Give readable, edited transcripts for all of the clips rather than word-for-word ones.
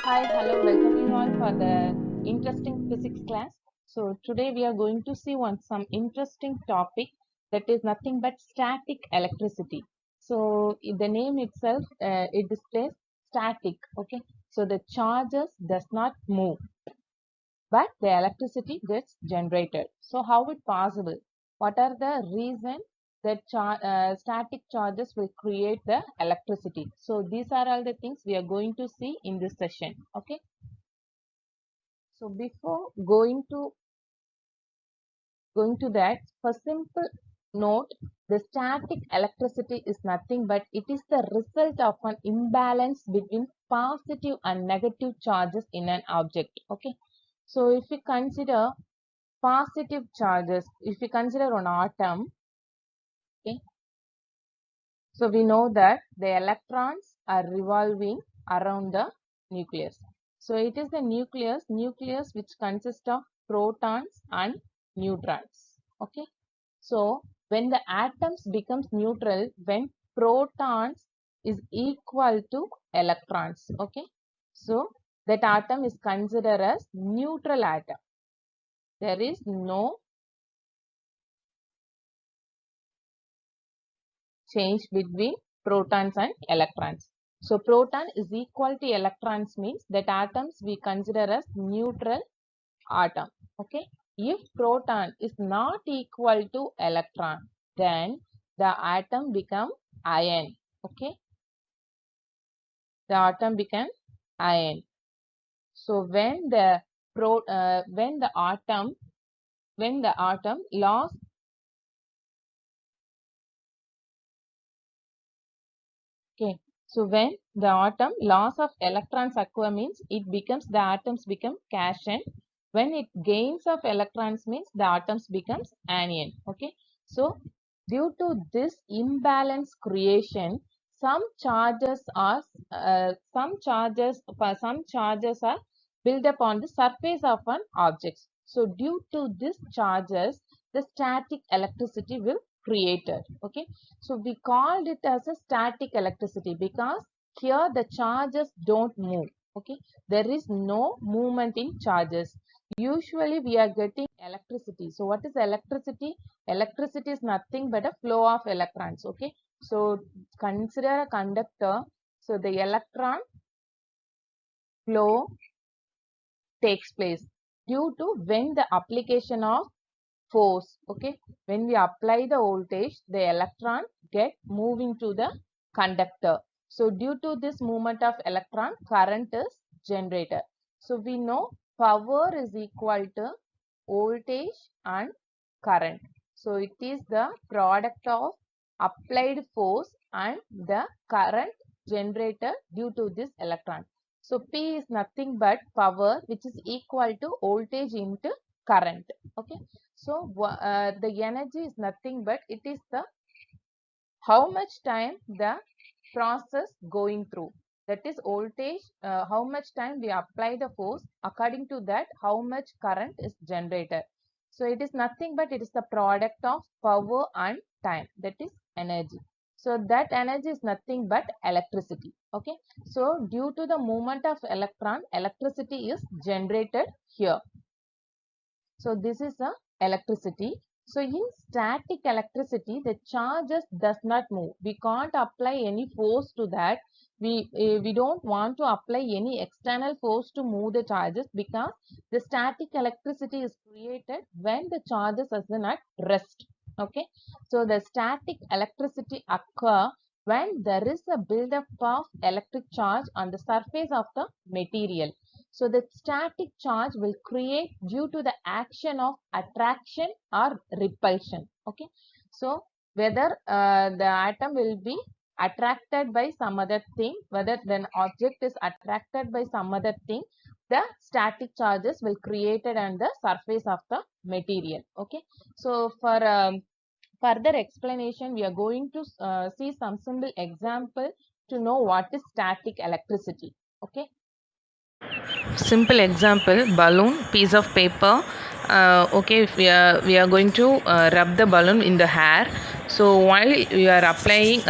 Hi, hello, welcome you all for the interesting physics class. So today we are going to see some interesting topic that is nothing but static electricity. So the name itself it displays static. Okay, so the charges does not move, but the electricity gets generated. So how it possible? What are the reason that static charges will create the electricity? So these are all the things we are going to see in this session. Okay. So before going to that, for simple note, the static electricity is nothing but it is the result of an imbalance between positive and negative charges in an object. Okay. So if we consider positive charges, if we consider an atom, okay, so we know that the electrons are revolving around the nucleus. So it is the nucleus which consists of protons and neutrons. Okay. So when the atoms becomes neutral, when protons is equal to electrons. Okay. So that atom is considered as neutral atom. There is no change between protons and electrons. So proton is equal to electrons means that atoms we consider as neutral atom. Okay. If proton is not equal to electron, then the atom become ion. Okay. The atom become ion. So when the atom lost. Okay. So when the atom loss of electrons occur means the atoms become cation. When it gains of electrons means the atoms becomes anion. Okay. So due to this imbalance creation, some charges are built up on the surface of an object. So due to these charges, the static electricity will created. Okay. So we called it as a static electricity because here the charges don't move. Okay. There is no movement in charges. Usually we are getting electricity. So what is electricity? Electricity is nothing but a flow of electrons. Okay. So consider a conductor. So the electron flow takes place due to when the application of force. Okay. When we apply the voltage, the electron get moving to the conductor. So due to this movement of electron, current is generated. So we know power is equal to voltage and current. So it is the product of applied force and the current generated due to this electron. So P is nothing but power which is equal to voltage into current. Okay. So the energy is nothing but it is the how much time the process going through. That is voltage, how much time we apply the force, according to that how much current is generated. So it is nothing but it is the product of power and time, that is energy. So that energy is nothing but electricity. Okay. So due to the movement of electron, electricity is generated here. So this is a electricity. So in static electricity, the charges does not move. We can't apply any force to that. We don't want to apply any external force to move the charges because the static electricity is created when the charges are at rest. Okay. So the static electricity occur when there is a buildup of electric charge on the surface of the material. So the static charge will create due to the action of attraction or repulsion. Okay. So whether the atom will be attracted by some other thing, whether an object is attracted by some other thing, the static charges will created on the surface of the material. Okay. So for further explanation, we are going to see some simple example to know what is static electricity. Okay. Simple example, balloon, piece of paper. Okay, if we are going to rub the balloon in the hair. So while you are applying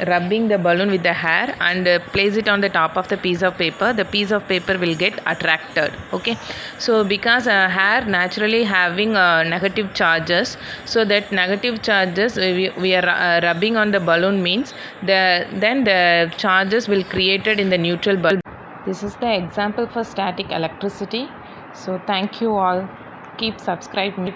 rubbing the balloon with the hair and place it on the top of the piece of paper, the piece of paper will get attracted. Okay, so because hair naturally having negative charges, so that negative charges we are rubbing on the balloon means then the charges will created in the neutral bulb. This is the example for static electricity. So thank you all. Keep subscribing.